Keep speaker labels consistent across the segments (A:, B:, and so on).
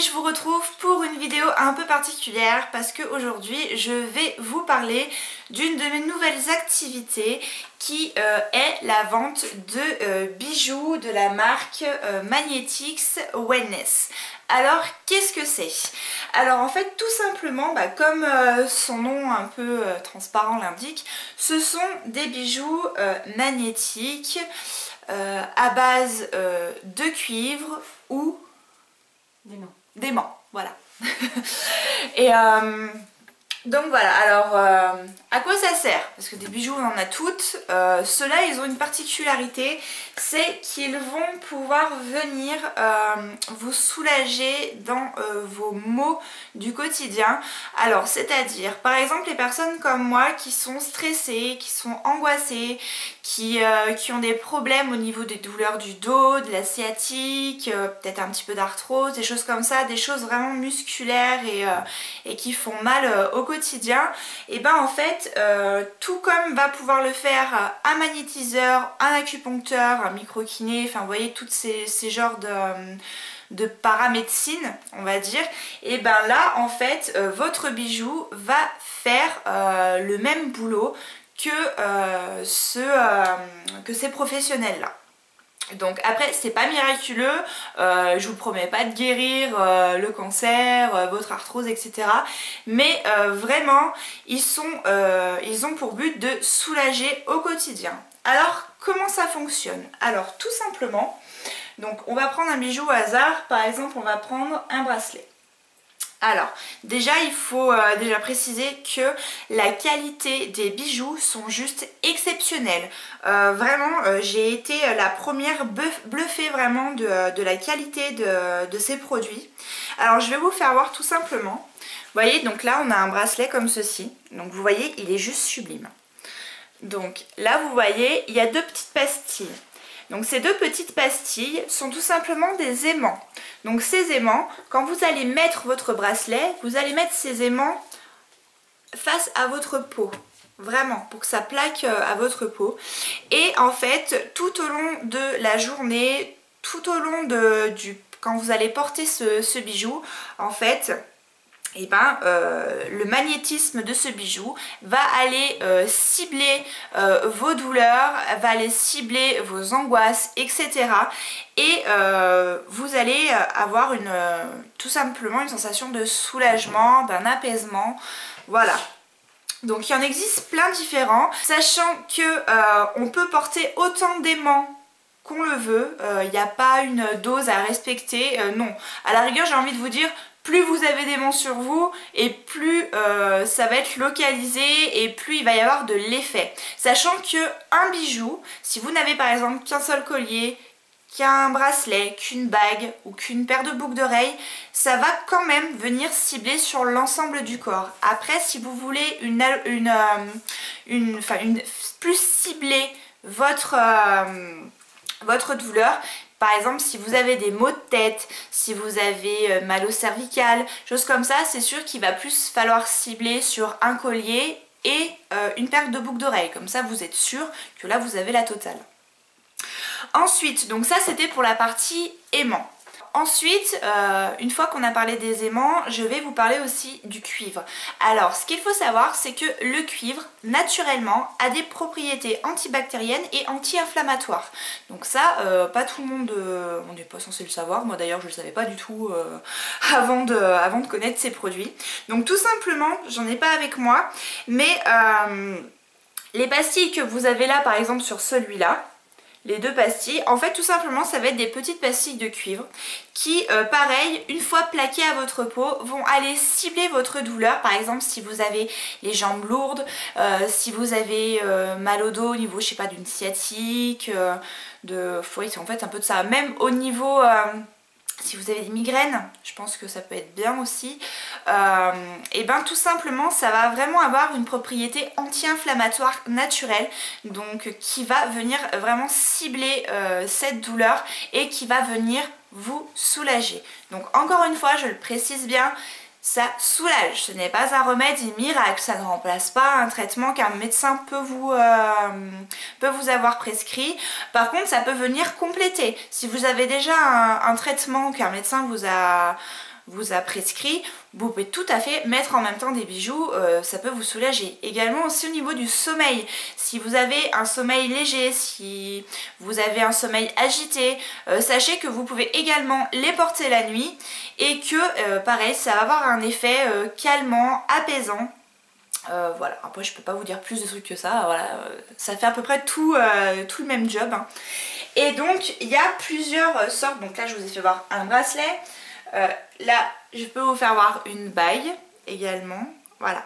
A: je vous retrouve pour une vidéo un peu particulière parce qu'aujourd'hui je vais vous parler d'une de mes nouvelles activités qui est la vente de bijoux de la marque Magnetics Wellness. Alors qu'est-ce que c'est? Alors en fait tout simplement, comme son nom un peu transparent l'indique, ce sont des bijoux magnétiques à base de cuivre ou d'aimant, voilà. Et donc voilà, alors à quoi ça sert? Parce que des bijoux on en a toutes. Ceux-là ils ont une particularité, c'est qu'ils vont pouvoir venir vous soulager dans vos maux du quotidien. Alors c'est-à-dire par exemple les personnes comme moi qui sont stressées, qui sont angoissées, qui ont des problèmes au niveau des douleurs du dos, de la sciatique, peut-être un petit peu d'arthrose, des choses comme ça, des choses vraiment musculaires et qui font mal au quotidien. Et ben en fait tout comme va pouvoir le faire un magnétiseur, un acupuncteur, un micro-kiné, enfin vous voyez tous ces genres de paramédecine on va dire, et ben là en fait votre bijou va faire le même boulot que ces professionnels là. Donc après c'est pas miraculeux, je vous promets pas de guérir le cancer, votre arthrose etc. Mais vraiment ils ont pour but de soulager au quotidien. Alors comment ça fonctionne? Alors tout simplement, donc on va prendre un bijou au hasard, par exemple on va prendre un bracelet. Alors déjà il faut déjà préciser que la qualité des bijoux sont juste exceptionnelles. Vraiment j'ai été la première bluffée vraiment de la qualité de ces produits. Alors je vais vous faire voir tout simplement. Vous voyez donc là on a un bracelet comme ceci. Donc vous voyez il est juste sublime. Donc là vous voyez il y a deux petites pastilles. Donc ces deux petites pastilles sont tout simplement des aimants. Donc ces aimants, quand vous allez mettre votre bracelet, vous allez mettre ces aimants face à votre peau. Vraiment, pour que ça plaque à votre peau. Et en fait, tout au long de la journée, tout au long quand vous allez porter ce bijou, en fait, et le magnétisme de ce bijou va aller cibler vos douleurs, va aller cibler vos angoisses, etc. Et vous allez avoir tout simplement une sensation de soulagement, d'un apaisement, voilà. Donc il y en existe plein différents, sachant que on peut porter autant d'aimants qu'on le veut, il n'y a pas une dose à respecter, non. À la rigueur j'ai envie de vous dire, plus vous avez d'aimants sur vous et plus ça va être localisé et plus il va y avoir de l'effet. Sachant que un bijou, si vous n'avez par exemple qu'un seul collier, qu'un bracelet, qu'une bague ou qu'une paire de boucles d'oreilles, ça va quand même venir cibler sur l'ensemble du corps. Après si vous voulez plus cibler votre douleur, par exemple si vous avez des maux de tête, si vous avez mal au cervical, choses comme ça, c'est sûr qu'il va plus falloir cibler sur un collier et une paire de boucles d'oreilles. Comme ça vous êtes sûr que là vous avez la totale. Ensuite, donc ça c'était pour la partie aimant. Ensuite, une fois qu'on a parlé des aimants, je vais vous parler aussi du cuivre. Alors, ce qu'il faut savoir, c'est que le cuivre, naturellement, a des propriétés antibactériennes et anti-inflammatoires. Donc ça, pas tout le monde, on n'est pas censé le savoir. Moi d'ailleurs, je ne le savais pas du tout avant de connaître ces produits. Donc tout simplement, j'en ai pas avec moi, mais les pastilles que vous avez là, par exemple sur celui-là, les deux pastilles, en fait tout simplement ça va être des petites pastilles de cuivre qui pareil, une fois plaquées à votre peau, vont aller cibler votre douleur. Par exemple si vous avez les jambes lourdes, si vous avez mal au dos au niveau je sais pas d'une sciatique, oui c'est en fait un peu de ça, même au niveau si vous avez des migraines, je pense que ça peut être bien aussi, et tout simplement ça va vraiment avoir une propriété anti-inflammatoire naturelle, donc qui va venir vraiment cibler cette douleur et qui va venir vous soulager. Donc encore une fois je le précise bien, ça soulage, ce n'est pas un remède miracle, ça ne remplace pas un traitement qu'un médecin peut vous avoir prescrit. Par contre ça peut venir compléter. Si vous avez déjà un traitement qu'un médecin vous a vous a prescrit, vous pouvez tout à fait mettre en même temps des bijoux, ça peut vous soulager. Également aussi au niveau du sommeil, si vous avez un sommeil léger, si vous avez un sommeil agité, sachez que vous pouvez également les porter la nuit et que pareil, ça va avoir un effet calmant, apaisant. Voilà, après je peux pas vous dire plus de trucs que ça, voilà, ça fait à peu près tout le même job, hein. Et donc il y a plusieurs sortes, donc là je vous ai fait voir un bracelet, là je peux vous faire voir une bague également, voilà.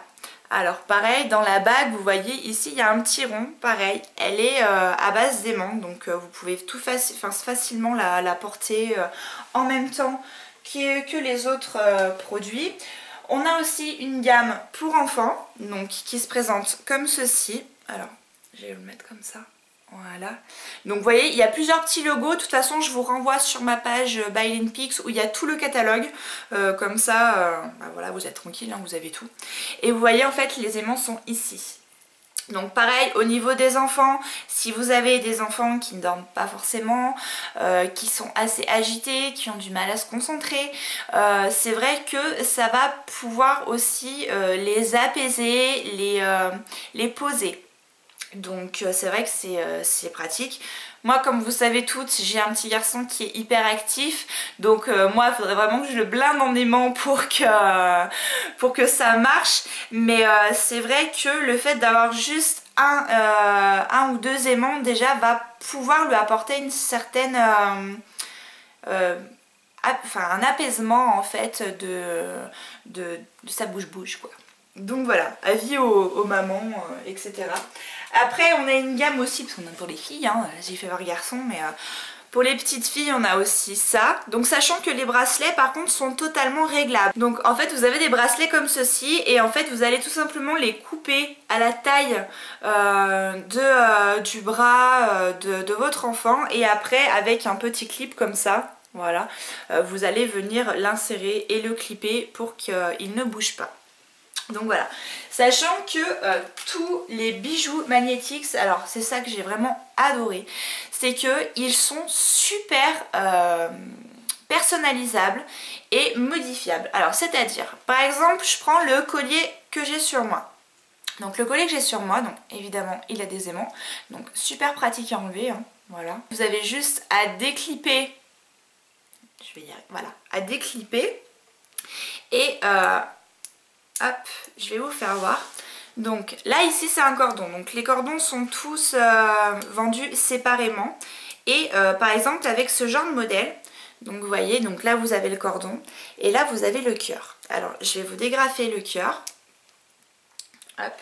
A: Alors pareil, dans la bague vous voyez ici il y a un petit rond, pareil, elle est à base d'aimant, donc vous pouvez facilement la porter en même temps que les autres produits. On a aussi une gamme pour enfants, donc qui se présente comme ceci. Alors, je vais le mettre comme ça. Voilà. Donc vous voyez, il y a plusieurs petits logos. De toute façon, je vous renvoie sur ma page Buy in Pix où il y a tout le catalogue. Comme ça, bah voilà, vous êtes tranquille, hein, vous avez tout. Et vous voyez, en fait, les aimants sont ici. Donc pareil au niveau des enfants, si vous avez des enfants qui ne dorment pas forcément, qui sont assez agités, qui ont du mal à se concentrer, c'est vrai que ça va pouvoir aussi les apaiser, les poser. Donc c'est vrai que c'est pratique. Moi comme vous savez toutes, j'ai un petit garçon qui est hyper actif. Donc moi il faudrait vraiment que je le blinde en aimant pour que ça marche. Mais c'est vrai que le fait d'avoir juste un ou deux aimants déjà va pouvoir lui apporter une certaine... un apaisement en fait de sa bouche quoi. Donc voilà, avis aux mamans, etc. Après on a une gamme aussi, parce qu'on a pour les filles, hein, j'ai fait voir garçons, mais pour les petites filles on a aussi ça. Donc sachant que les bracelets par contre sont totalement réglables. Donc en fait vous avez des bracelets comme ceci et en fait vous allez tout simplement les couper à la taille du bras de votre enfant et après avec un petit clip comme ça. Voilà, vous allez venir l'insérer et le clipper pour qu'il ne bouge pas. Donc voilà, sachant que tous les bijoux magnétiques, alors c'est ça que j'ai vraiment adoré, c'est qu'ils sont super personnalisables et modifiables. Alors c'est-à-dire, par exemple, je prends le collier que j'ai sur moi. Donc le collier que j'ai sur moi, donc évidemment il a des aimants, donc super pratique à enlever, hein, voilà. Vous avez juste à déclipper, je vais y arriver, voilà, à déclipper et hop, je vais vous faire voir. Donc là ici c'est un cordon, donc les cordons sont tous vendus séparément et par exemple avec ce genre de modèle, donc vous voyez, donc là vous avez le cordon et là vous avez le cœur. Alors je vais vous dégrafer le cœur. Hop.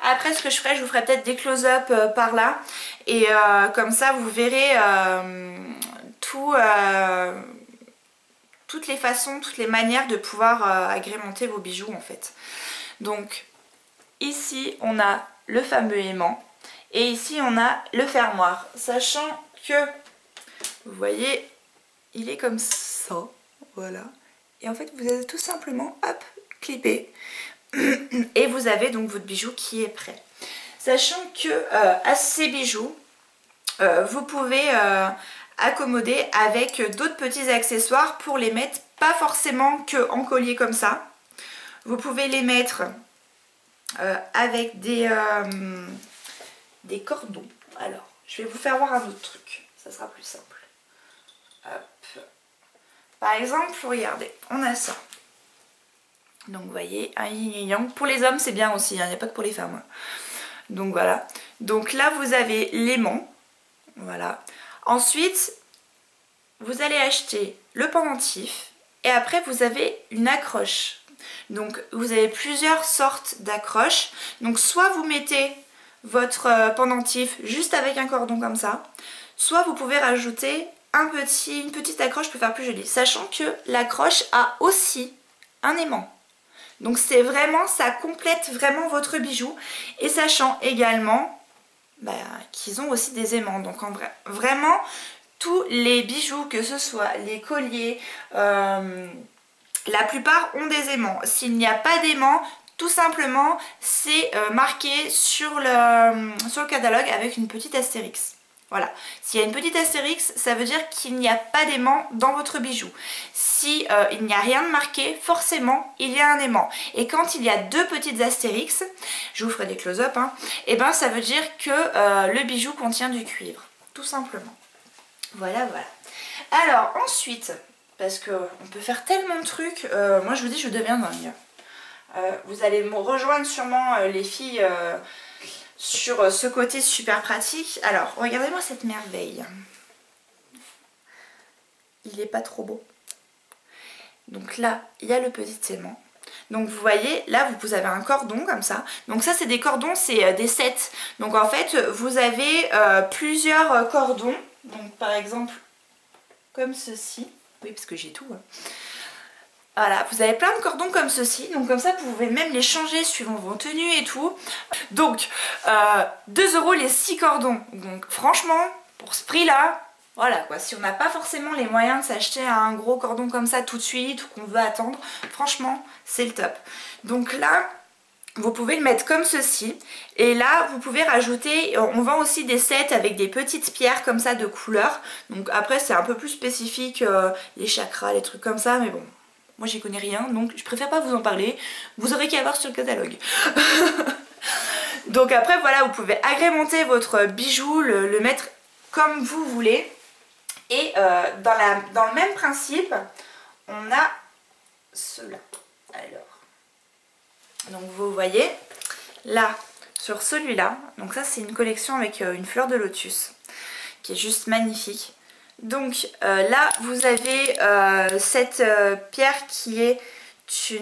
A: Après ce que je ferai, je vous ferai peut-être des close-up par là et comme ça vous verrez toutes les façons, toutes les manières de pouvoir agrémenter vos bijoux en fait. Donc ici on a le fameux aimant et ici on a le fermoir, sachant que vous voyez il est comme ça, voilà, et en fait vous allez tout simplement hop clipper et vous avez donc votre bijou qui est prêt. Sachant que à ces bijoux vous pouvez accommoder avec d'autres petits accessoires pour les mettre pas forcément que en collier comme ça. Vous pouvez les mettre avec des cordons. Alors je vais vous faire voir un autre truc, ça sera plus simple. Hop. Par exemple, regardez, on a ça. Donc vous voyez, un yin et yang. Pour les hommes c'est bien aussi, hein, il n'y a pas que pour les femmes. Donc voilà. Donc là vous avez l'aimant. Voilà. Ensuite, vous allez acheter le pendentif et après vous avez une accroche. Donc vous avez plusieurs sortes d'accroches. Donc soit vous mettez votre pendentif juste avec un cordon comme ça, soit vous pouvez rajouter une petite accroche pour faire plus joli. Sachant que l'accroche a aussi un aimant. Donc c'est vraiment, ça complète vraiment votre bijou. Et sachant également qu'ils ont aussi des aimants. Donc en vrai, vraiment tous les bijoux, que ce soit les colliers, la plupart ont des aimants. S'il n'y a pas d'aimant, tout simplement c'est marqué sur le catalogue avec une petite astérix. Voilà, s'il y a une petite astérix, ça veut dire qu'il n'y a pas d'aimant dans votre bijou. Si il n'y a rien de marqué, forcément il y a un aimant. Et quand il y a deux petites astérix, je vous ferai des close-up, hein, et ben ça veut dire que le bijou contient du cuivre, tout simplement. Voilà, voilà. Alors ensuite, parce qu'on peut faire tellement de trucs, moi je vous dis je deviens dingue. Vous allez me rejoindre sûrement les filles sur ce côté super pratique. Alors regardez-moi cette merveille. Il est pas trop beau. Donc là il y a le petit aimant. Donc vous voyez là vous avez un cordon comme ça. Donc ça c'est des cordons, c'est des sets. Donc en fait vous avez plusieurs cordons. Donc par exemple comme ceci. Oui parce que j'ai tout. Hein. Voilà, vous avez plein de cordons comme ceci, donc comme ça vous pouvez même les changer suivant vos tenues et tout. Donc 2 € les 6 cordons, donc franchement pour ce prix là, voilà quoi, si on n'a pas forcément les moyens de s'acheter un gros cordon comme ça tout de suite ou qu'on veut attendre, franchement c'est le top. Donc là vous pouvez le mettre comme ceci et là vous pouvez rajouter, on vend aussi des sets avec des petites pierres comme ça de couleur. Donc après c'est un peu plus spécifique, les chakras, les trucs comme ça, mais bon. Moi j'y connais rien donc je préfère pas vous en parler, vous aurez qu'à voir sur le catalogue. Donc après voilà, vous pouvez agrémenter votre bijou, le mettre comme vous voulez. Et dans le même principe, on a cela. Alors, donc vous voyez, là sur celui-là, donc ça c'est une collection avec une fleur de lotus qui est juste magnifique. Donc là vous avez cette pierre qui est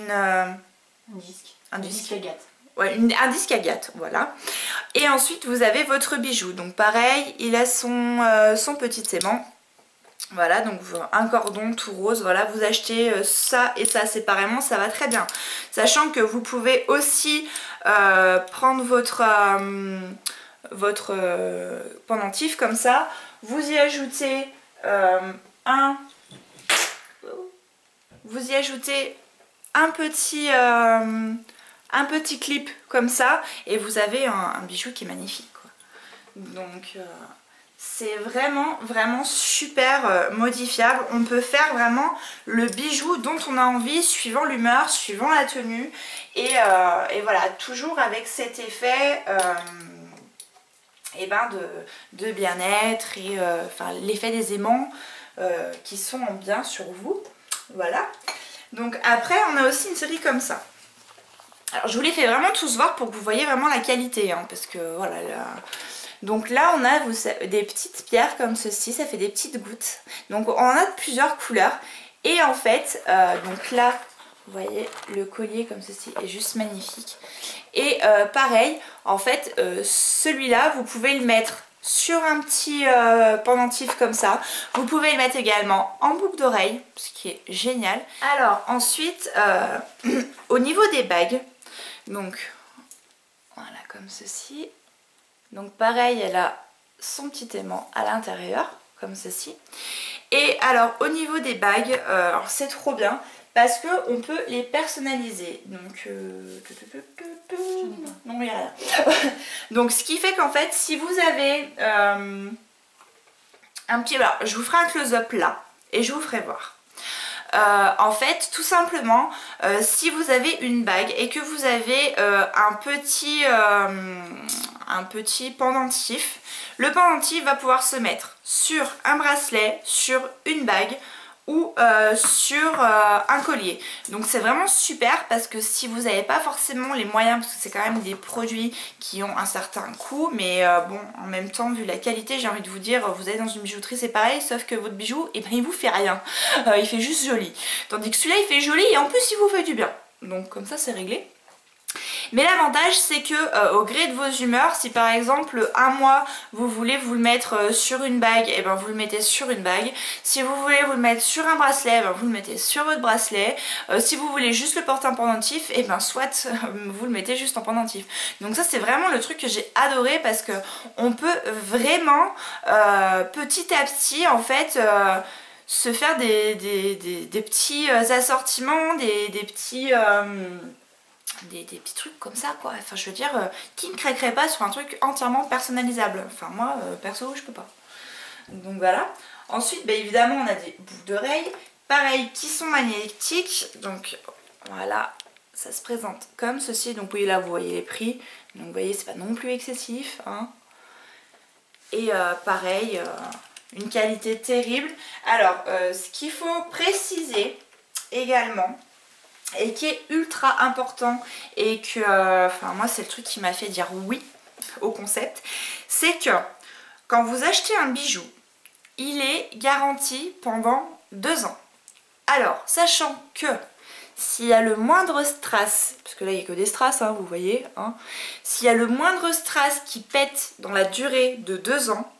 A: un disque agate. Ouais, un disque agate, voilà. Et ensuite vous avez votre bijou. Donc pareil, il a son petit aimant. Voilà, donc un cordon tout rose. Voilà, vous achetez ça et ça séparément, ça va très bien. Sachant que vous pouvez aussi prendre votre pendentif comme ça. Vous y ajoutez un petit clip comme ça et vous avez un bijou qui est magnifique quoi. Donc c'est vraiment super modifiable. On peut faire vraiment le bijou dont on a envie suivant l'humeur, suivant la tenue et voilà, toujours avec cet effet de bien-être et l'effet des aimants qui sont bien sur vous. Voilà. Donc après on a aussi une série comme ça. Alors je vous les fais vraiment tous voir pour que vous voyez vraiment la qualité hein, parce que voilà donc là on a des petites pierres comme ceci, ça fait des petites gouttes. Donc on a de plusieurs couleurs et en fait donc là vous voyez le collier comme ceci est juste magnifique. Et pareil en fait celui-là vous pouvez le mettre sur un petit pendentif comme ça. Vous pouvez le mettre également en boucle d'oreille, ce qui est génial. Alors ensuite, au niveau des bagues, donc voilà comme ceci. Donc pareil, elle a son petit aimant à l'intérieur, comme ceci. Et alors au niveau des bagues, c'est trop bien. Parce qu'on peut les personnaliser. Donc, non, il n'y a rien. Donc, ce qui fait qu'en fait, si vous avez un petit... Alors, je vous ferai un close-up là. Et je vous ferai voir. En fait, tout simplement, si vous avez une bague et que vous avez un petit pendentif, le pendentif va pouvoir se mettre sur un bracelet, sur une bague ou sur un collier. Donc c'est vraiment super parce que si vous n'avez pas forcément les moyens, parce que c'est quand même des produits qui ont un certain coût, mais bon, en même temps, vu la qualité, j'ai envie de vous dire, vous allez dans une bijouterie, c'est pareil, sauf que votre bijou, eh ben, il vous fait rien. Il fait juste joli. Tandis que celui-là, il fait joli et en plus, il vous fait du bien. Donc comme ça, c'est réglé. Mais l'avantage c'est que au gré de vos humeurs, si par exemple un mois vous voulez vous le mettre sur une bague, et ben vous le mettez sur une bague. Si vous voulez vous le mettre sur un bracelet, ben vous le mettez sur votre bracelet. Si vous voulez juste le porter en pendentif, et ben soit vous le mettez juste en pendentif. Donc ça c'est vraiment le truc que j'ai adoré parce que on peut vraiment petit à petit en fait se faire des petits assortiments, des petits trucs comme ça quoi. Enfin je veux dire, qui ne craquerait pas sur un truc entièrement personnalisable? Enfin moi perso je peux pas. Donc voilà. Ensuite, bah, évidemment, on a des boucles d'oreilles, pareil, qui sont magnétiques. Donc voilà, ça se présente comme ceci. Donc oui, là, vous voyez les prix. Donc vous voyez, c'est pas non plus excessif, hein. Et pareil, une qualité terrible. Alors, ce qu'il faut préciser également, et qui est ultra important, et que, enfin moi c'est le truc qui m'a fait dire oui au concept, c'est que quand vous achetez un bijou, il est garanti pendant 2 ans. Alors, sachant que s'il y a le moindre strass, parce que là il n'y a que des strass, hein, vous voyez, hein, s'il y a le moindre strass qui pète dans la durée de 2 ans,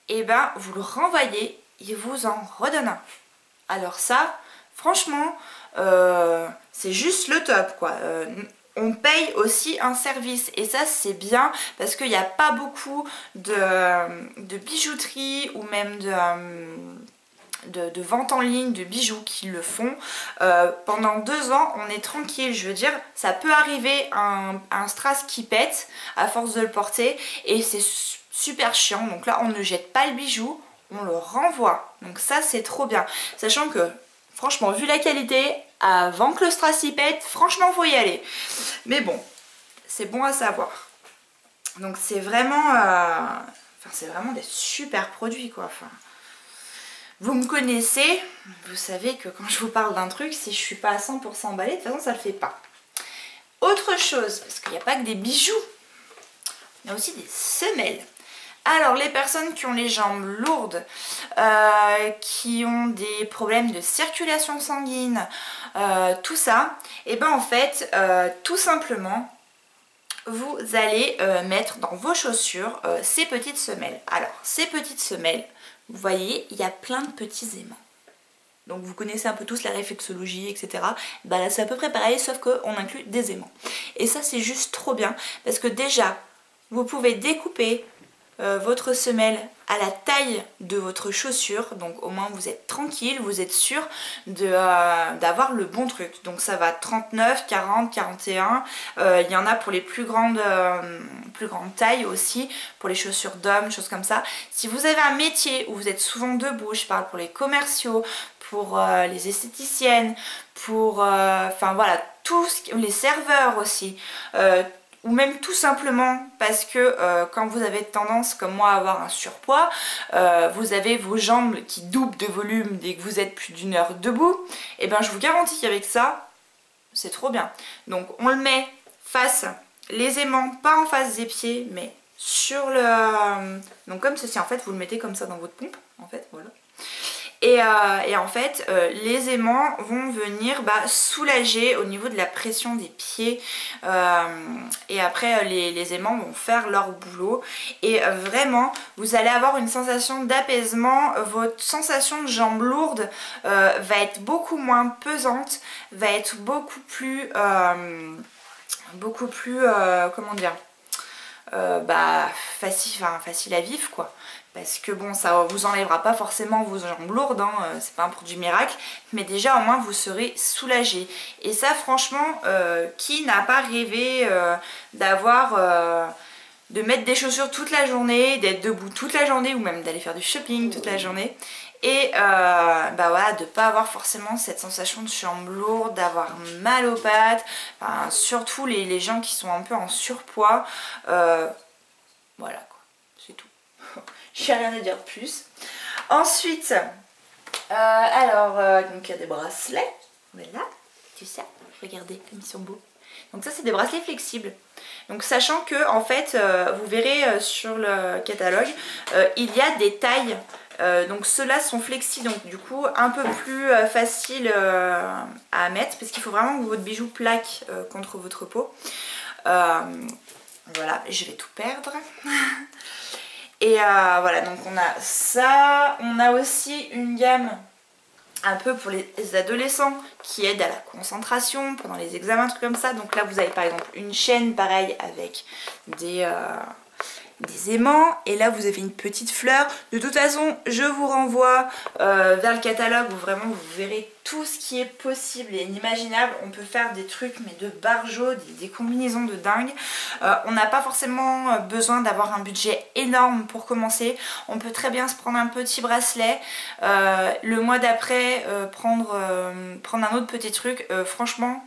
A: et ben vous le renvoyez, il vous en redonne un. Alors ça, franchement, c'est juste le top, quoi. On paye aussi un service et ça c'est bien parce qu'il n'y a pas beaucoup de bijouterie ou même de vente en ligne de bijoux qui le font. Pendant 2 ans on est tranquille, je veux dire, ça peut arriver un strass qui pète à force de le porter et c'est super chiant. Donc là on ne jette pas le bijou, on le renvoie, donc ça c'est trop bien, sachant que franchement vu la qualité, avant que le strass y pète, franchement faut y aller. Mais bon, c'est bon à savoir. Donc c'est vraiment c'est vraiment des super produits, quoi. Enfin, vous me connaissez, vous savez que quand je vous parle d'un truc, si je suis pas à 100% emballée, de toute façon ça le fait pas. Autre chose, parce qu'il n'y a pas que des bijoux, il y a aussi des semelles. Alors les personnes qui ont les jambes lourdes, qui ont des problèmes de circulation sanguine, tout ça, et ben en fait tout simplement vous allez mettre dans vos chaussures ces petites semelles. Alors ces petites semelles, vous voyez, il y a plein de petits aimants. Donc vous connaissez un peu tous la réflexologie, etc. Bah là c'est à peu près pareil, sauf qu'on inclut des aimants. Et ça c'est juste trop bien, parce que déjà vous pouvez découper votre semelle à la taille de votre chaussure, donc au moins vous êtes tranquille, vous êtes sûr d'avoir le bon truc. Donc ça va 39, 40, 41, il y en a pour les plus grandes tailles aussi, pour les chaussures d'hommes, choses comme ça. Si vous avez un métier où vous êtes souvent debout, je parle pour les commerciaux, pour les esthéticiennes, pour enfin voilà, les serveurs aussi, ou même tout simplement parce que quand vous avez tendance comme moi à avoir un surpoids, vous avez vos jambes qui doublent de volume dès que vous êtes plus d'1 heure debout, et ben je vous garantis qu'avec ça, c'est trop bien. Donc on le met face, les aimants, pas en face des pieds, mais sur le... donc comme ceci, en fait vous le mettez comme ça dans votre pompe, en fait, voilà. Et en fait, les aimants vont venir soulager au niveau de la pression des pieds. Et après, les aimants vont faire leur boulot. Et vraiment, vous allez avoir une sensation d'apaisement. Votre sensation de jambe lourde va être beaucoup moins pesante, va être beaucoup plus comment dire, facile à vivre, quoi. Parce que bon, ça vous enlèvera pas forcément vos jambes lourdes, hein, c'est pas un produit miracle, mais déjà au moins vous serez soulagé. Et ça franchement, qui n'a pas rêvé de mettre des chaussures toute la journée, d'être debout toute la journée, ou même d'aller faire du shopping toute la journée, et voilà, de pas avoir forcément cette sensation de jambes lourdes, d'avoir mal aux pattes, enfin, surtout les gens qui sont un peu en surpoids, voilà quoi, c'est tout. J'ai rien à dire de plus. Ensuite, donc il y a des bracelets. Voilà, tu sais, regardez comme ils sont beaux. Donc ça c'est des bracelets flexibles. Donc sachant que en fait, vous verrez sur le catalogue, il y a des tailles. Donc ceux-là sont flexibles, donc du coup un peu plus facile à mettre, parce qu'il faut vraiment que votre bijou plaque contre votre peau. Voilà, je vais tout perdre. Et voilà, donc on a ça, on a aussi une gamme un peu pour les adolescents qui aide à la concentration pendant les examens, trucs comme ça. Donc là vous avez par exemple une chaîne pareil avec des des aimants et là vous avez une petite fleur. De toute façon je vous renvoie vers le catalogue où vraiment vous verrez tout ce qui est possible et inimaginable. On peut faire des trucs mais de barjots, des combinaisons de dingue. On n'a pas forcément besoin d'avoir un budget énorme pour commencer. On peut très bien se prendre un petit bracelet, le mois d'après prendre un autre petit truc. Franchement,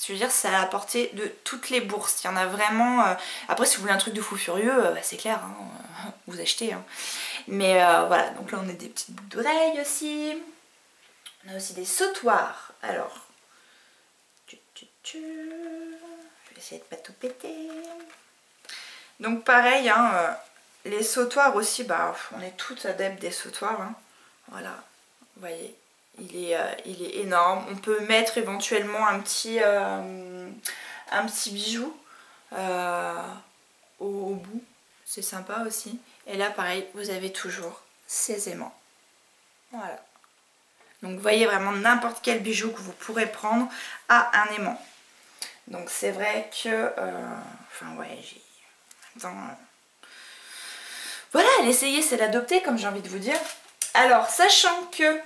A: je veux dire, c'est à la portée de toutes les bourses. Il y en a vraiment... Après, si vous voulez un truc de fou furieux, c'est clair, hein, vous achetez. Hein. Mais voilà, donc là on a des petites boucles d'oreilles aussi. On a aussi des sautoirs. Alors, je vais essayer de pas tout péter. Donc pareil, hein, les sautoirs aussi, bah, on est toutes adeptes des sautoirs. Hein. Voilà, vous voyez. Il est énorme. On peut mettre éventuellement un petit bijou au bout. C'est sympa aussi. Et là, pareil, vous avez toujours ces aimants. Voilà. Donc, vous voyez vraiment n'importe quel bijou que vous pourrez prendre a un aimant. Donc, c'est vrai que... enfin, ouais, j'ai... Attends, voilà, l'essayer, c'est l'adopter, comme j'ai envie de vous dire. Alors, sachant que...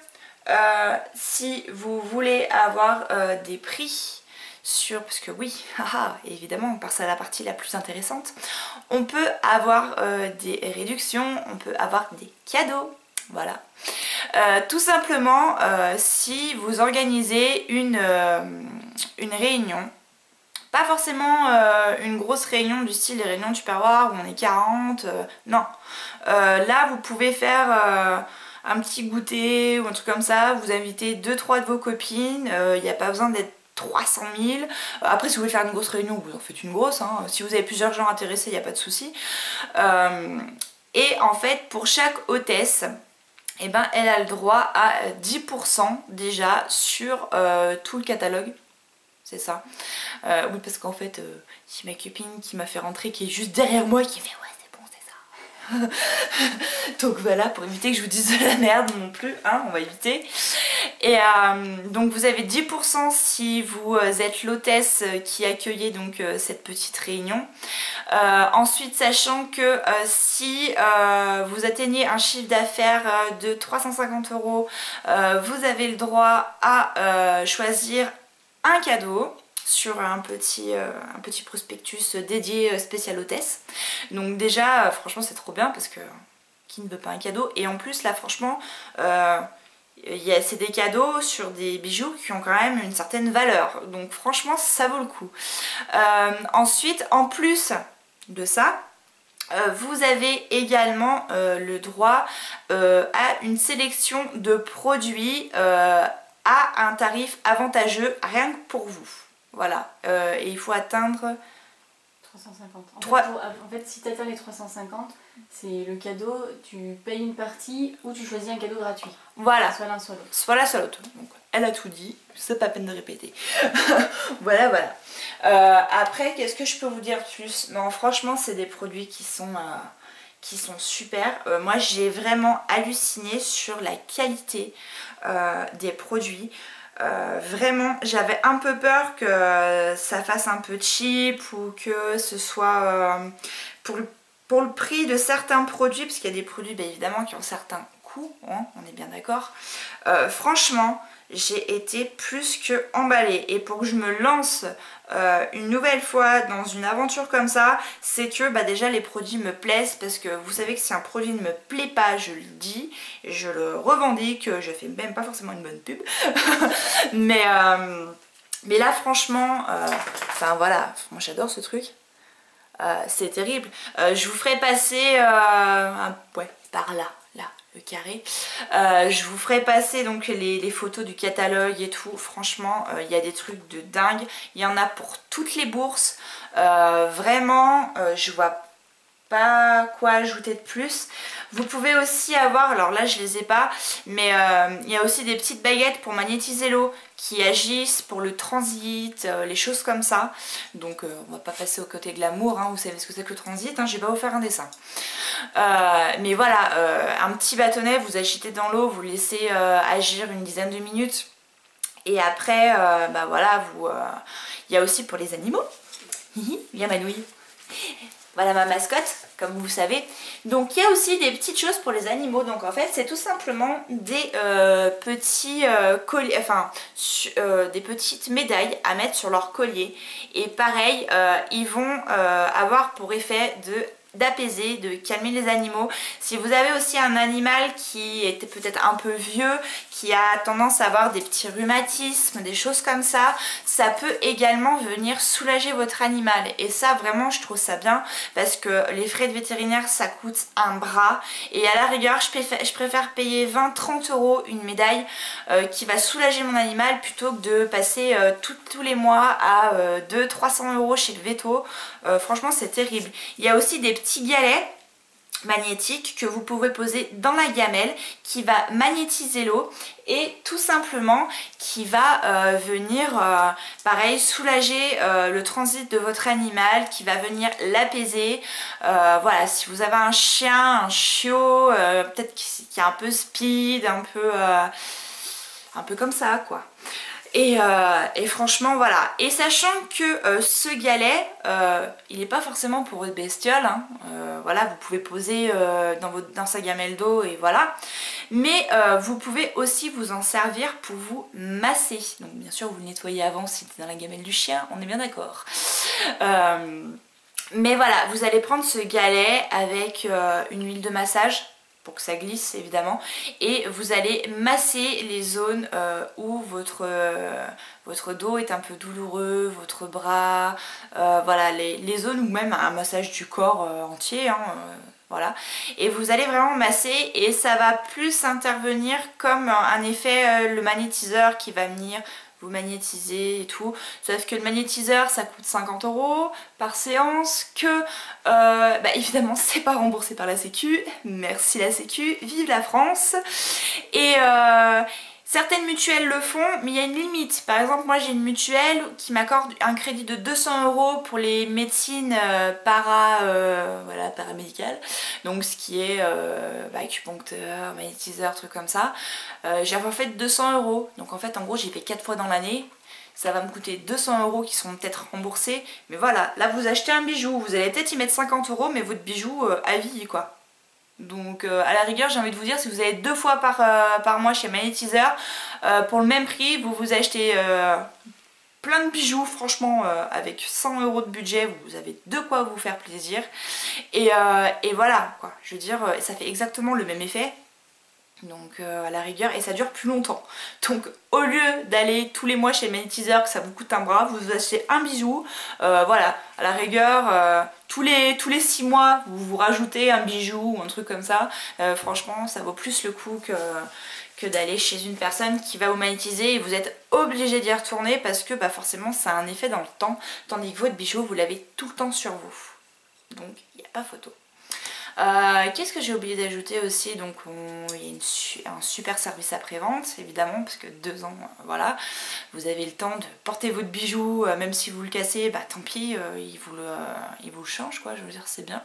A: si vous voulez avoir des prix sur, parce que oui, évidemment on passe à la partie la plus intéressante, on peut avoir des réductions, on peut avoir des cadeaux, voilà. Tout simplement si vous organisez une réunion, pas forcément une grosse réunion du style les réunions du perroir où on est 40, non, là vous pouvez faire un petit goûter ou un truc comme ça, vous invitez 2-3 de vos copines, il n'y a pas besoin d'être 300 000. Après si vous voulez faire une grosse réunion, vous en faites une grosse, hein. Si vous avez plusieurs gens intéressés, il n'y a pas de souci. Et en fait pour chaque hôtesse, eh ben, elle a le droit à 10% déjà sur tout le catalogue. C'est ça. Oui parce qu'en fait, j'ai ma copine qui m'a fait rentrer, qui est juste derrière moi, qui fait ouais c'est bon, c'est ça. Donc voilà, pour éviter que je vous dise de la merde non plus, hein, on va éviter. Et donc vous avez 10% si vous êtes l'hôtesse qui accueillez donc cette petite réunion. Ensuite, sachant que si vous atteignez un chiffre d'affaires de 350 €, vous avez le droit à choisir un cadeau sur un petit prospectus dédié spécial hôtesse. Donc déjà, franchement, c'est trop bien parce que qui ne veut pas un cadeau? Et en plus, là, franchement, c'est des cadeaux sur des bijoux qui ont quand même une certaine valeur. Donc franchement, ça vaut le coup. Ensuite, en plus de ça, vous avez également le droit à une sélection de produits à un tarif avantageux rien que pour vous. Voilà, et il faut atteindre
B: 350. En fait, si tu atteins les 350, c'est le cadeau, tu payes une partie ou tu choisis un cadeau gratuit.
A: Voilà.
B: Soit l'un soit l'autre.
A: Soit l'un soit l'autre. Donc elle a tout dit, c'est pas peine de répéter. Voilà, voilà. Après, qu'est-ce que je peux vous dire de plus? Non, franchement, c'est des produits qui sont super. Moi, j'ai vraiment halluciné sur la qualité des produits. Vraiment, j'avais un peu peur que ça fasse un peu cheap ou que ce soit pour le prix de certains produits, parce qu'il y a des produits bien évidemment qui ont certains coûts, hein, on est bien d'accord. Franchement, j'ai été plus que emballée, et pour que je me lance une nouvelle fois dans une aventure comme ça, c'est que bah, déjà les produits me plaisent, parce que vous savez que si un produit ne me plaît pas, je le dis, je le revendique, je fais même pas forcément une bonne pub. mais là franchement, enfin voilà, moi j'adore ce truc. C'est terrible. Je vous ferai passer ouais, par là, le carré. Je vous ferai passer donc les photos du catalogue et tout. Franchement, il y a des trucs de dingue. Il y en a pour toutes les bourses. Vraiment, je vois pas quoi ajouter de plus. Vous pouvez aussi avoir, alors là je les ai pas, mais il y a aussi des petites baguettes pour magnétiser l'eau qui agissent pour le transit, les choses comme ça. Donc on va pas passer au côté glamour, hein, vous savez ce que c'est que le transit, hein, je vais pas vous faire un dessin. Mais voilà, un petit bâtonnet, vous agitez dans l'eau, vous laissez agir une dizaine de minutes. Et après, bah voilà, il y a aussi pour les animaux. Viens Manouille. Voilà ma mascotte, comme vous savez. Donc il y a aussi des petites choses pour les animaux. Donc en fait c'est tout simplement des petits colliers, enfin des petites médailles à mettre sur leur collier. Et pareil, ils vont avoir pour effet d'apaiser, de calmer les animaux. Si vous avez aussi un animal qui était peut-être un peu vieux, qui a tendance à avoir des petits rhumatismes, des choses comme ça peut également venir soulager votre animal. Et ça vraiment je trouve ça bien parce que les frais de vétérinaire ça coûte un bras et à la rigueur je préfère payer 20-30 € une médaille qui va soulager mon animal plutôt que de passer tous les mois à 200-300 € chez le véto. Franchement c'est terrible. Il y a aussi des petits galets magnétique que vous pouvez poser dans la gamelle qui va magnétiser l'eau et tout simplement qui va venir pareil soulager le transit de votre animal, qui va venir l'apaiser. Voilà, si vous avez un chien, un chiot, peut-être qui est un peu speed, un peu comme ça quoi. Et franchement voilà, et sachant que ce galet il n'est pas forcément pour votre bestiole hein. Voilà, vous pouvez poser dans sa gamelle d'eau et voilà, mais vous pouvez aussi vous en servir pour vous masser. Donc bien sûr vous le nettoyez avant si c'est dans la gamelle du chien, on est bien d'accord. Mais voilà, vous allez prendre ce galet avec une huile de massage pour que ça glisse évidemment, et vous allez masser les zones où votre dos est un peu douloureux, votre bras, voilà, les zones ou même un massage du corps entier hein, voilà, et vous allez vraiment masser et ça va plus intervenir comme un effet le magnétiseur qui va venir vous magnétiser et tout, sauf que le magnétiseur ça coûte 50 € par séance, que évidemment c'est pas remboursé par la sécu, merci la sécu, vive la France. Et certaines mutuelles le font, mais il y a une limite. Par exemple, moi j'ai une mutuelle qui m'accorde un crédit de 200 € pour les médecines voilà, paramédicales. Donc ce qui est acupuncteur, magnétiseur, trucs comme ça. J'ai en fait 200 €. Donc en fait, en gros, j'y vais 4 fois dans l'année. Ça va me coûter 200 € qui sont peut-être remboursés. Mais voilà, là vous achetez un bijou, vous allez peut-être y mettre 50 €, mais votre bijou à vie quoi. Donc à la rigueur j'ai envie de vous dire, si vous allez 2 fois par mois chez magnétiseur, pour le même prix vous achetez plein de bijoux, franchement avec 100 € de budget vous avez de quoi vous faire plaisir. Et voilà quoi, je veux dire ça fait exactement le même effet. Donc à la rigueur, et ça dure plus longtemps. Donc au lieu d'aller tous les mois chez le magnétiseur que ça vous coûte un bras, vous achetez un bijou, voilà, à la rigueur tous les 6 mois vous rajoutez un bijou ou un truc comme ça. Franchement ça vaut plus le coup que d'aller chez une personne qui va vous magnétiser et vous êtes obligé d'y retourner parce que forcément ça a un effet dans le temps, tandis que votre bijou vous l'avez tout le temps sur vous. Donc il n'y a pas photo. Qu'est-ce que j'ai oublié d'ajouter aussi? Donc il y a un super service après-vente évidemment, parce que 2 ans, voilà, vous avez le temps de porter votre bijou, même si vous le cassez, tant pis, il vous le change quoi, je veux dire c'est bien.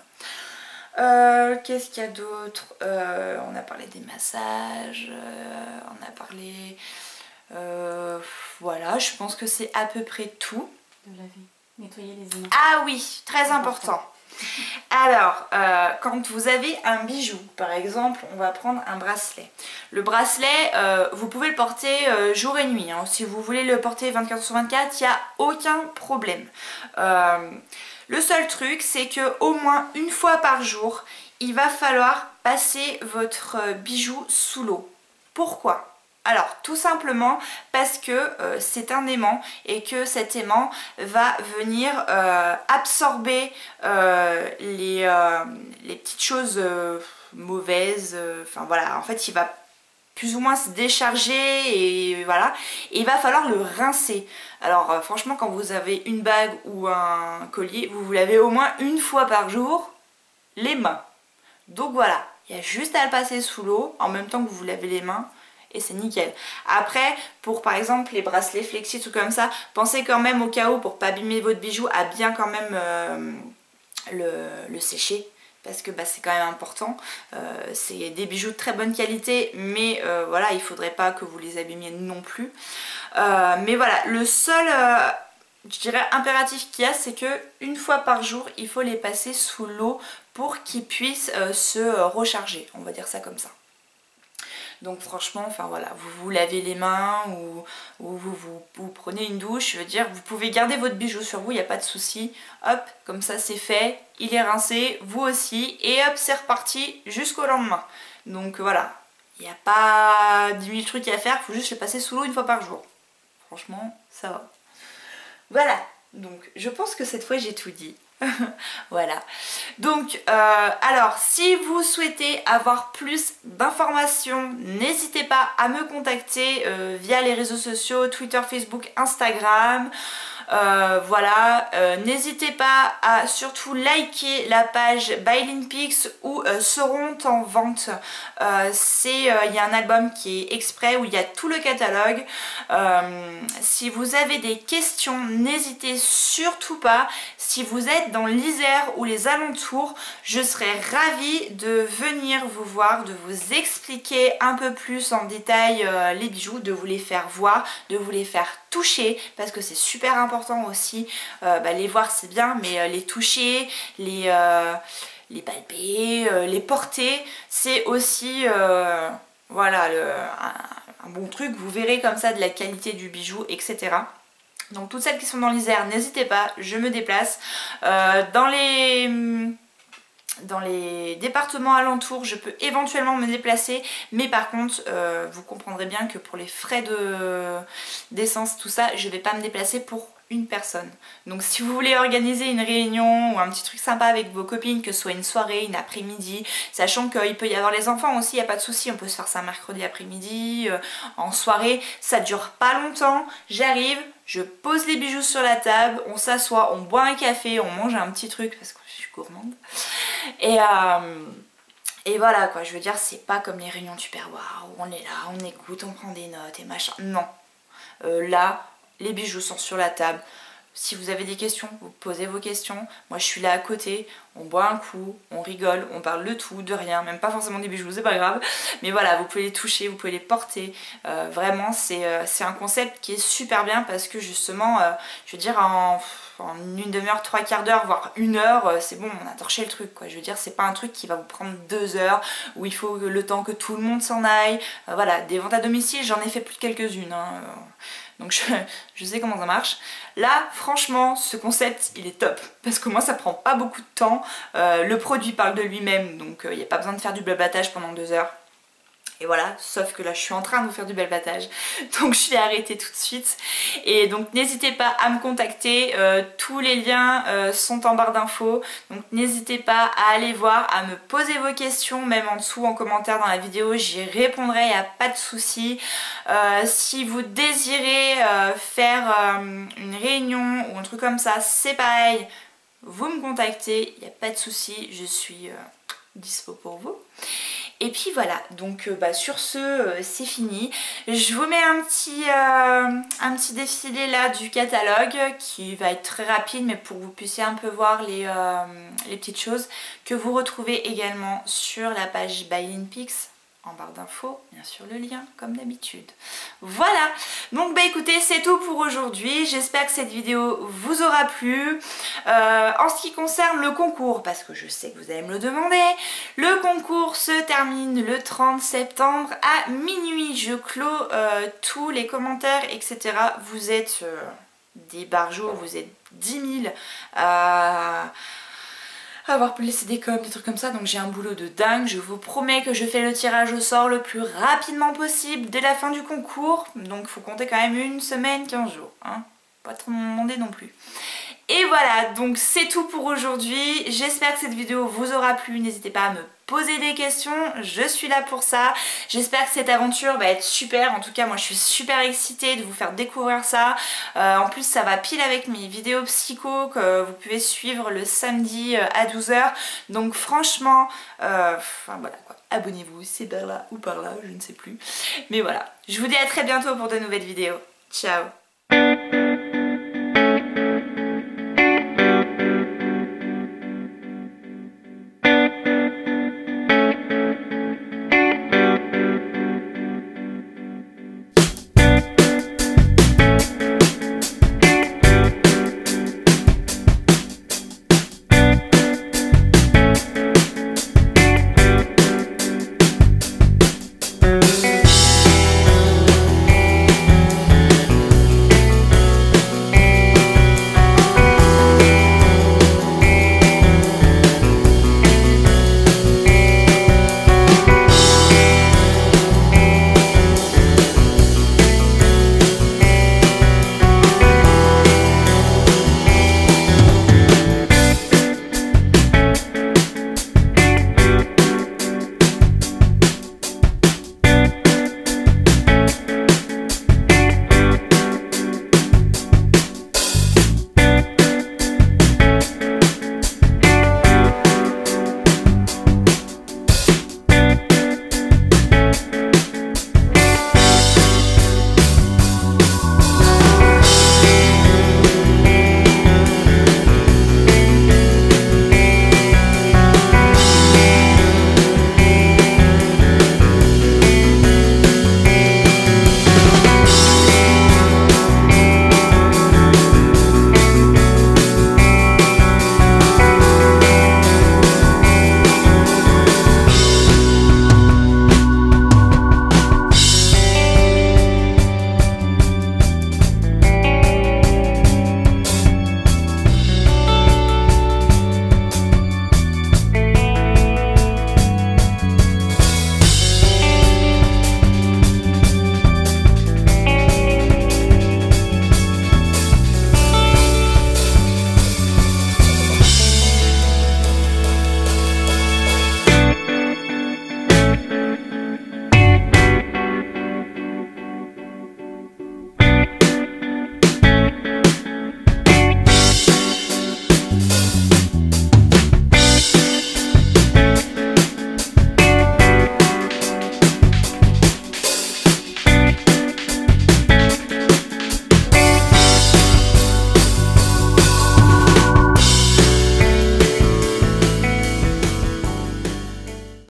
A: Qu'est-ce qu'il y a d'autre? On a parlé des massages, on a parlé... voilà, je pense que c'est à peu près tout.
B: De laver, nettoyer les aimants.
A: Ah oui, très important. Alors, quand vous avez un bijou, par exemple, on va prendre un bracelet. Le bracelet, vous pouvez le porter jour et nuit. Hein. Si vous voulez le porter 24 sur 24, il n'y a aucun problème. Le seul truc, c'est que au moins une fois par jour, il va falloir passer votre bijou sous l'eau. Pourquoi ? Alors tout simplement parce que c'est un aimant et que cet aimant va venir absorber les petites choses mauvaises, enfin voilà, en fait il va plus ou moins se décharger et voilà, et il va falloir le rincer. Alors franchement quand vous avez une bague ou un collier, vous lavez au moins une fois par jour les mains. Donc voilà, il y a juste à le passer sous l'eau en même temps que vous lavez les mains. Et c'est nickel. Après, pour par exemple les bracelets flexi, tout comme ça, pensez quand même au cas où, pour pas abîmer votre bijou, à bien quand même le sécher. Parce que c'est quand même important. C'est des bijoux de très bonne qualité, mais voilà, il faudrait pas que vous les abîmiez non plus. Mais voilà, le seul je dirais impératif qu'il y a, c'est que une fois par jour il faut les passer sous l'eau pour qu'ils puissent se recharger, on va dire ça comme ça. Donc franchement, enfin voilà, vous vous lavez les mains ou vous prenez une douche, je veux dire, vous pouvez garder votre bijou sur vous, il n'y a pas de souci. Hop, comme ça c'est fait, il est rincé, vous aussi, et hop, c'est reparti jusqu'au lendemain. Donc voilà, il n'y a pas 10 000 trucs à faire, il faut juste les passer sous l'eau une fois par jour. Franchement, ça va. Voilà, donc je pense que cette fois j'ai tout dit. Voilà, donc alors si vous souhaitez avoir plus d'informations, n'hésitez pas à me contacter via les réseaux sociaux, Twitter, Facebook, Instagram. Voilà, n'hésitez pas à surtout liker la page BuyLinPix où seront en vente. Il y a un album qui est exprès où il y a tout le catalogue. Si vous avez des questions, n'hésitez surtout pas. Si vous êtes dans l'Isère ou les alentours, je serais ravie de venir vous voir, de vous expliquer un peu plus en détail les bijoux, de vous les faire voir, de vous les faire toucher, parce que c'est super important aussi. Les voir c'est bien, mais les toucher, les palper, les porter, c'est aussi voilà, un bon truc. Vous verrez comme ça de la qualité du bijou, etc. Donc toutes celles qui sont dans l'Isère, n'hésitez pas, je me déplace. Dans les départements alentours, je peux éventuellement me déplacer, mais par contre, vous comprendrez bien que pour les frais d'essence, tout ça, je ne vais pas me déplacer pour une personne. Donc si vous voulez organiser une réunion ou un petit truc sympa avec vos copines, que ce soit une soirée, une après-midi, sachant qu'il peut y avoir les enfants aussi, il n'y a pas de souci, on peut se faire ça mercredi après-midi, en soirée, ça dure pas longtemps, j'arrive, je pose les bijoux sur la table, on s'assoit, on boit un café, on mange un petit truc parce que je suis gourmande. Et voilà quoi, je veux dire, c'est pas comme les réunions du perroir où on est là, on écoute, on prend des notes et machin. Non. Là, les bijoux sont sur la table. Si vous avez des questions, vous posez vos questions. Moi je suis là à côté, on boit un coup, on rigole, on parle de tout, de rien, même pas forcément des bijoux, c'est pas grave. Mais voilà, vous pouvez les toucher, vous pouvez les porter. Vraiment, c'est un concept qui est super bien parce que justement, je veux dire, en une demi-heure, 3/4 d'heure, voire 1 heure, c'est bon, on a torché le truc quoi. Je veux dire, c'est pas un truc qui va vous prendre 2 heures, où il faut le temps que tout le monde s'en aille. Voilà, des ventes à domicile, j'en ai fait plus de quelques-unes. Hein. Donc je sais comment ça marche. Là, franchement, ce concept, il est top. Parce que moi, ça prend pas beaucoup de temps. Le produit parle de lui-même, donc il n'y a pas besoin de faire du blablatage pendant 2 heures. Et voilà, sauf que là je suis en train de vous faire du blablatage, donc je vais arrêter tout de suite. Et donc n'hésitez pas à me contacter, tous les liens sont en barre d'infos. Donc n'hésitez pas à aller voir, à me poser vos questions, même en dessous en commentaire dans la vidéo, j'y répondrai, il n'y a pas de souci. Si vous désirez faire une réunion ou un truc comme ça, c'est pareil, vous me contactez, il n'y a pas de souci, je suis dispo pour vous. Et puis voilà, donc sur ce, c'est fini. Je vous mets un petit défilé là du catalogue qui va être très rapide, mais pour que vous puissiez un peu voir les petites choses que vous retrouvez également sur la page BuyLinPix. En barre d'infos, bien sûr le lien comme d'habitude. Voilà, donc écoutez, c'est tout pour aujourd'hui. J'espère que cette vidéo vous aura plu. En ce qui concerne le concours, parce que je sais que vous allez me le demander, le concours se termine le 30 septembre à minuit. Je clôt tous les commentaires, etc. Vous êtes des barjots, vous êtes 10 000 avoir laissé des coms, des trucs comme ça, donc j'ai un boulot de dingue. Je vous promets que je fais le tirage au sort le plus rapidement possible dès la fin du concours, donc il faut compter quand même 1 semaine, 15 jours, hein, pas trop me demander non plus. Et voilà, donc c'est tout pour aujourd'hui. J'espère que cette vidéo vous aura plu. N'hésitez pas à me poser des questions, je suis là pour ça. J'espère que cette aventure va être super. En tout cas, moi je suis super excitée de vous faire découvrir ça. En plus, ça va pile avec mes vidéos psycho que vous pouvez suivre le samedi à 12 h. Donc franchement, voilà quoi. Abonnez-vous, c'est par là ou par là, je ne sais plus. Mais voilà, je vous dis à très bientôt pour de nouvelles vidéos. Ciao!